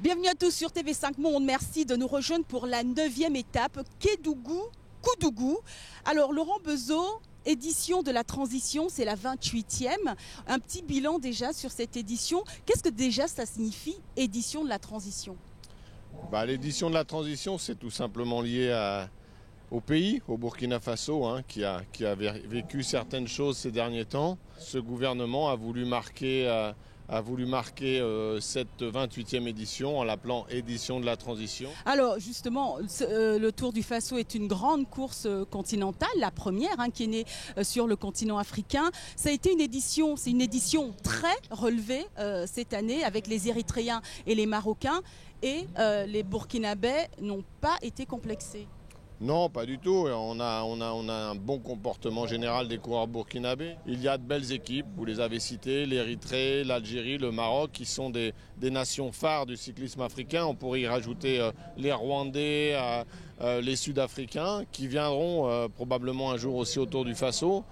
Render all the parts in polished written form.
Bienvenue à tous sur TV5 Monde. Merci de nous rejoindre pour la 9e étape, Kédougou-Koudougou. Alors Laurent Bezeau, édition de la transition, c'est la 28e. Un petit bilan déjà sur cette édition. Qu'est-ce que déjà ça signifie, édition de la transition? L'édition de la transition, c'est tout simplement lié au pays, au Burkina Faso, qui a vécu certaines choses ces derniers temps. Ce gouvernement a voulu marquer cette 28e édition en l'appelant édition de la transition. Alors justement, le Tour du Faso est une grande course continentale, la première qui est née sur le continent africain. Ça a été c'est une édition très relevée cette année avec les Érythréens et les Marocains, et les Burkinabés n'ont pas été complexés. Non, pas du tout. On a un bon comportement général des coureurs burkinabés. Il y a de belles équipes, vous les avez citées, l'Érythrée, l'Algérie, le Maroc, qui sont des nations phares du cyclisme africain. On pourrait y rajouter les Rwandais, les Sud-Africains, qui viendront probablement un jour aussi au Tour du Faso.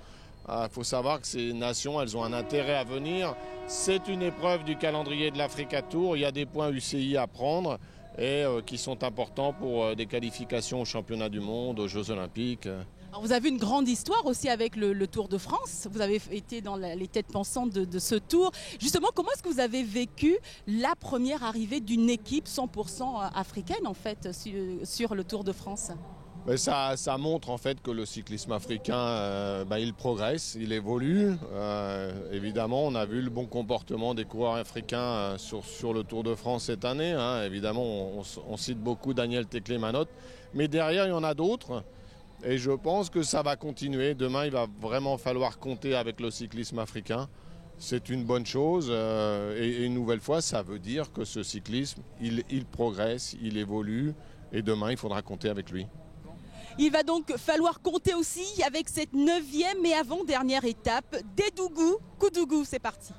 Il faut savoir que ces nations, elles ont un intérêt à venir. C'est une épreuve du calendrier de l'Africa Tour. Il y a des points UCI à prendre et qui sont importants pour des qualifications aux championnats du monde, aux Jeux Olympiques. Alors vous avez une grande histoire aussi avec le Tour de France. Vous avez été dans les têtes pensantes de ce tour. Justement, comment est-ce que vous avez vécu la première arrivée d'une équipe 100% africaine en fait sur le Tour de France ? Ça montre en fait que le cyclisme africain, il progresse, il évolue. Évidemment, on a vu le bon comportement des coureurs africains sur le Tour de France cette année. Évidemment, on cite beaucoup Daniel Teclé-Manot, mais derrière, il y en a d'autres. Et je pense que ça va continuer. Demain, il va vraiment falloir compter avec le cyclisme africain. C'est une bonne chose. Et une nouvelle fois, ça veut dire que ce cyclisme, il progresse, il évolue. Et demain, il faudra compter avec lui. Il va donc falloir compter aussi avec cette 9e et avant-dernière étape, Kédougou-Koudougou. C'est parti.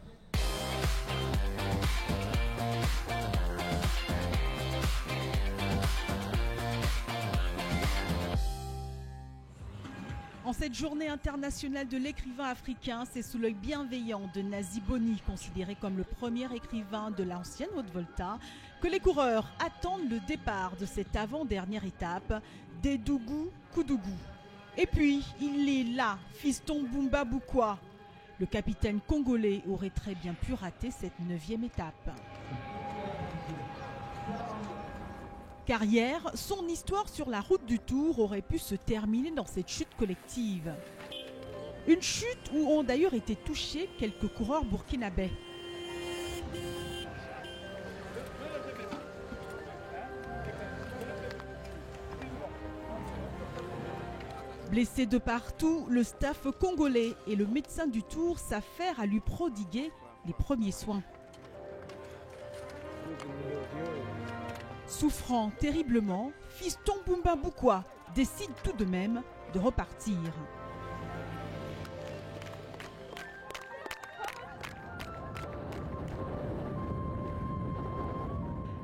En cette journée internationale de l'écrivain africain, c'est sous l'œil bienveillant de Nazi Boni, considéré comme le premier écrivain de l'ancienne Haute-Volta, que les coureurs attendent le départ de cette avant-dernière étape, Kédougou-Koudougou. Et puis, il est là, Fiston Boumba Boukoua. Le capitaine congolais aurait très bien pu rater cette 9e étape. Car hier, son histoire sur la route du Tour aurait pu se terminer dans cette chute collective. Une chute où ont d'ailleurs été touchés quelques coureurs burkinabés. Blessé de partout, le staff congolais et le médecin du Tour s'affairent à lui prodiguer les premiers soins. Souffrant terriblement, Fiston Boumba Boukoua décide tout de même de repartir.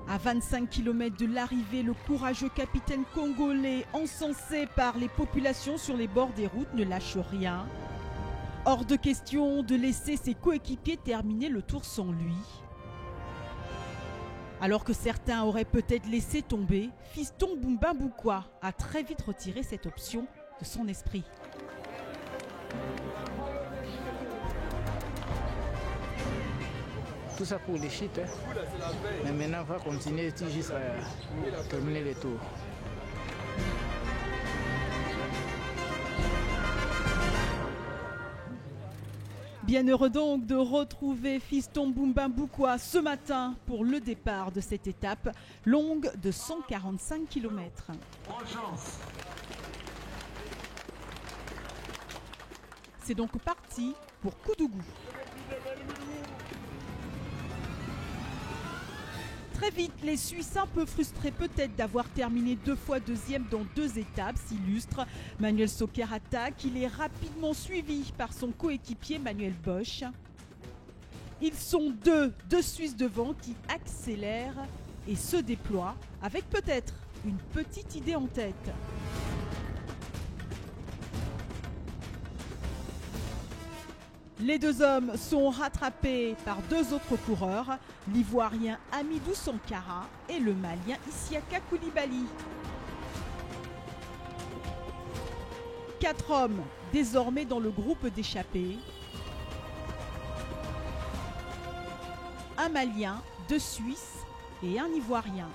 À 25 km de l'arrivée, le courageux capitaine congolais, encensé par les populations sur les bords des routes, ne lâche rien. Hors de question de laisser ses coéquipiers terminer le tour sans lui. Alors que certains auraient peut-être laissé tomber, Fiston Boumba Boukoua a très vite retiré cette option de son esprit. Tout ça pour les chutes. Mais maintenant, on va continuer jusqu'à terminer les tours. Bien heureux donc de retrouver Fiston Boumba Boukoua ce matin pour le départ de cette étape longue de 145 km. C'est donc parti pour Koudougou. Très vite, les Suisses un peu frustrés peut-être d'avoir terminé 2 fois deuxième dans 2 étapes s'illustrent. Manuel Soker attaque, il est rapidement suivi par son coéquipier Manuel Bosch. Ils sont deux Suisses devant qui accélèrent et se déploient avec peut-être une petite idée en tête. Les deux hommes sont rattrapés par deux autres coureurs, l'Ivoirien Hamidou Sankara et le Malien Isiaka Koulibaly. 4 hommes désormais dans le groupe d'échappés. Un Malien, 2 Suisses et un Ivoirien.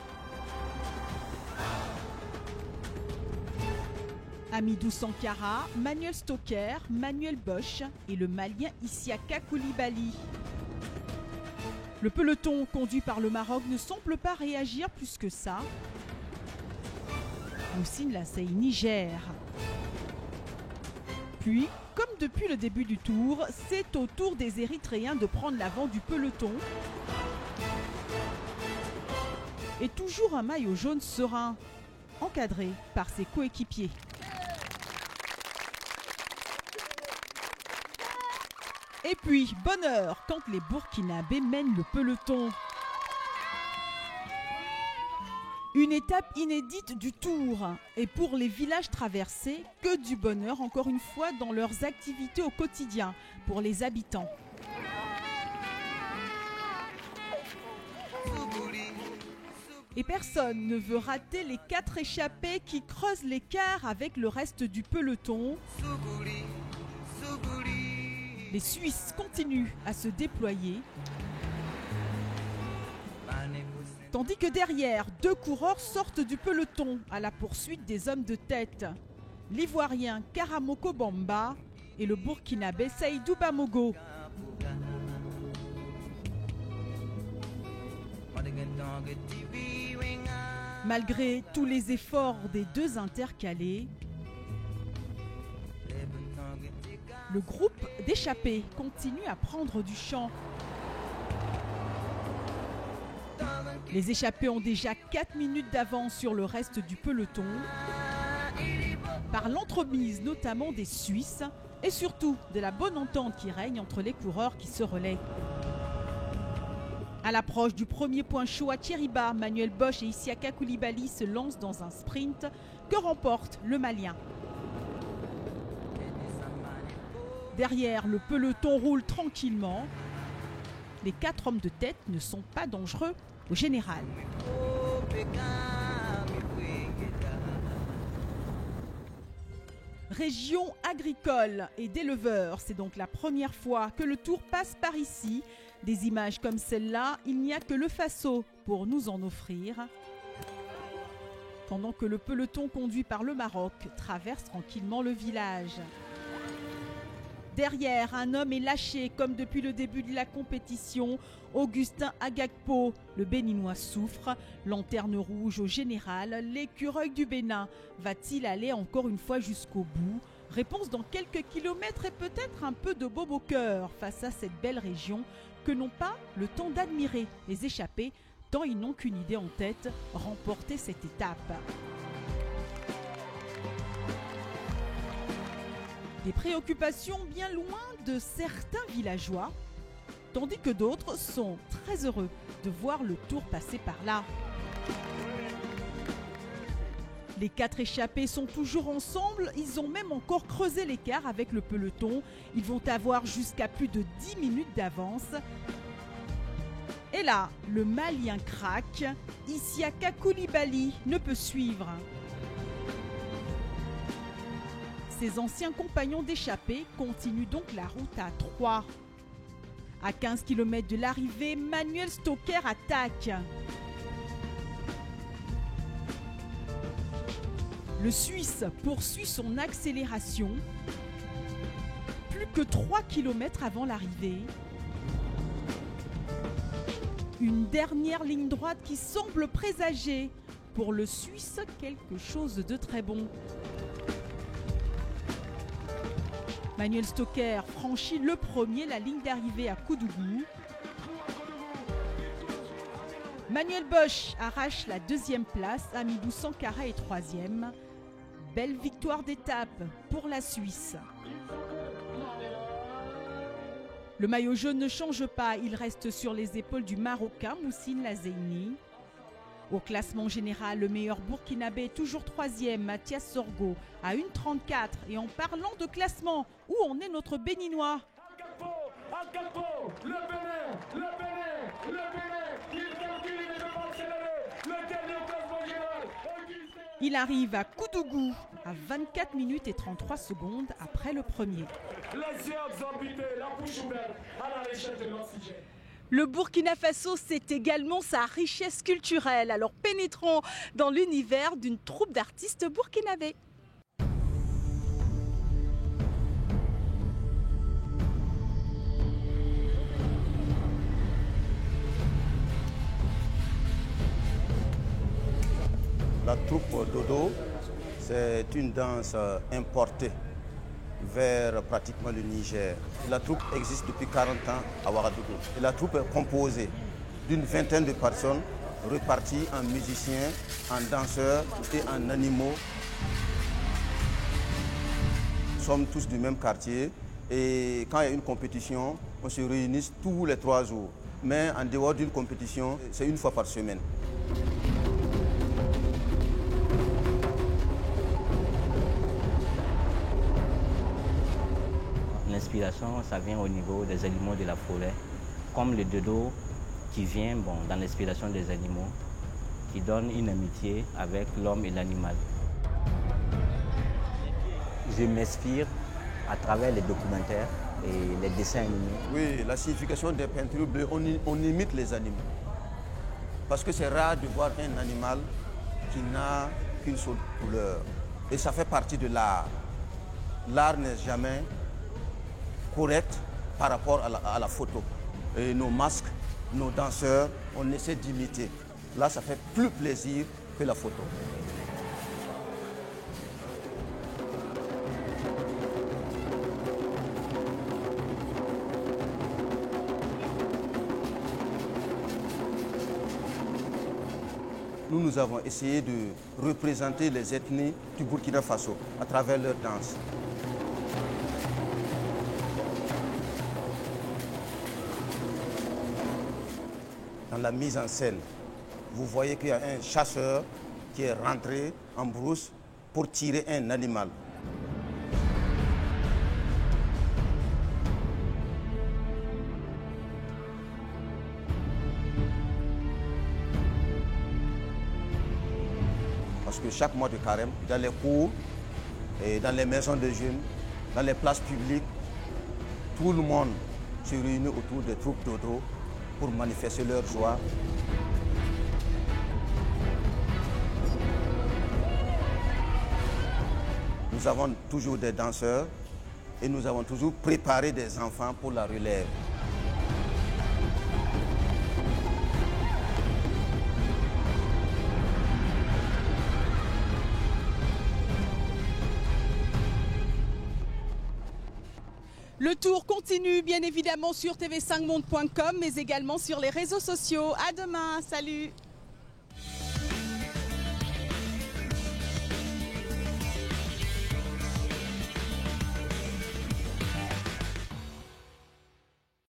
Hamidou Sankara, Manuel Stocker, Manuel Bosch et le Malien Isiaka Koulibaly. Le peloton conduit par le Maroc ne semble pas réagir plus que ça. Moussine Lasseï, Niger. Puis, comme depuis le début du tour, c'est au tour des Érythréens de prendre l'avant du peloton. Et toujours un maillot jaune serein, encadré par ses coéquipiers. Et puis, bonheur quand les Burkinabés mènent le peloton. Une étape inédite du Tour. Et pour les villages traversés, que du bonheur encore une fois dans leurs activités au quotidien pour les habitants. Et personne ne veut rater les 4 échappés qui creusent l'écart avec le reste du peloton. Les Suisses continuent à se déployer. Tandis que derrière, 2 coureurs sortent du peloton à la poursuite des hommes de tête. L'Ivoirien Karamoko Bamba et le Burkinabé Saïdou Bamogo. Malgré tous les efforts des 2 intercalés, le groupe d'échappés continue à prendre du champ. Les échappés ont déjà 4 minutes d'avance sur le reste du peloton, par l'entremise notamment des Suisses et surtout de la bonne entente qui règne entre les coureurs qui se relaient. À l'approche du premier point chaud à Tchériba, Manuel Bosch et Isiaka Koulibaly se lancent dans un sprint que remporte le Malien. Derrière, le peloton roule tranquillement. Les 4 hommes de tête ne sont pas dangereux au général. Région agricole et d'éleveurs, c'est donc la première fois que le Tour passe par ici. Des images comme celle-là, il n'y a que le Faso pour nous en offrir. Pendant que le peloton conduit par le Maroc traverse tranquillement le village. Derrière, un homme est lâché comme depuis le début de la compétition. Augustin Agagpo, le Béninois souffre. Lanterne rouge au général. L'écureuil du Bénin va-t-il aller encore une fois jusqu'au bout? Réponse dans quelques kilomètres et peut-être un peu de baume au cœur face à cette belle région que n'ont pas le temps d'admirer les échappés tant ils n'ont qu'une idée en tête, remporter cette étape. Des préoccupations bien loin de certains villageois, tandis que d'autres sont très heureux de voir le Tour passer par là. Les 4 échappés sont toujours ensemble, ils ont même encore creusé l'écart avec le peloton. Ils vont avoir jusqu'à plus de 10 minutes d'avance. Et là, le Malien craque, Isiaka Koulibaly ne peut suivre. Ses anciens compagnons d'échappée continuent donc la route à 3. À 15 km de l'arrivée, Manuel Stocker attaque. Le Suisse poursuit son accélération. Plus que 3 km avant l'arrivée. Une dernière ligne droite qui semble présager pour le Suisse quelque chose de très bon. Manuel Stocker franchit le premier la ligne d'arrivée à Koudougou. Manuel Bosch arrache la 2e place, Hamidou Sankara est 3e. Belle victoire d'étape pour la Suisse. Le maillot jaune ne change pas, il reste sur les épaules du Marocain Moussine Lasseï. Au classement général, le meilleur Burkinabé est toujours 3e, Mathias Sorgo, à 1,34. Et en parlant de classement, où en est notre Béninois ? Il arrive à Koudougou à 24 minutes et 33 secondes après le premier. Le Burkina Faso, c'est également sa richesse culturelle. Alors pénétrons dans l'univers d'une troupe d'artistes burkinabés. La troupe Dodo, c'est une danse importée vers pratiquement le Niger. La troupe existe depuis 40 ans à Ouagadougou. Et la troupe est composée d'une vingtaine de personnes reparties en musiciens, en danseurs et en animaux. Nous sommes tous du même quartier et quand il y a une compétition, on se réunit tous les 3 jours. Mais en dehors d'une compétition, c'est une fois par semaine. L'inspiration, ça vient au niveau des animaux de la forêt, comme le dodo qui vient dans l'inspiration des animaux, qui donne une amitié avec l'homme et l'animal. Je m'inspire à travers les documentaires et les dessins animés. Oui, la signification des peintures bleues, on imite les animaux. Parce que c'est rare de voir un animal qui n'a qu'une seule couleur. Et ça fait partie de l'art. L'art n'est jamais correct par rapport à la photo. Et nos masques, nos danseurs, on essaie d'imiter. Là, ça fait plus plaisir que la photo. Nous avons essayé de représenter les ethnies du Burkina Faso à travers leur danse. Dans la mise en scène, vous voyez qu'il y a un chasseur qui est rentré en brousse pour tirer un animal. Parce que chaque mois de carême, dans les cours, et dans les maisons de jeunes, dans les places publiques, tout le monde se réunit autour des troupes Dodo pour manifester leur joie. Nous avons toujours des danseurs et nous avons toujours préparé des enfants pour la relève. Le tour continue bien évidemment sur tv5monde.com mais également sur les réseaux sociaux. À demain, salut!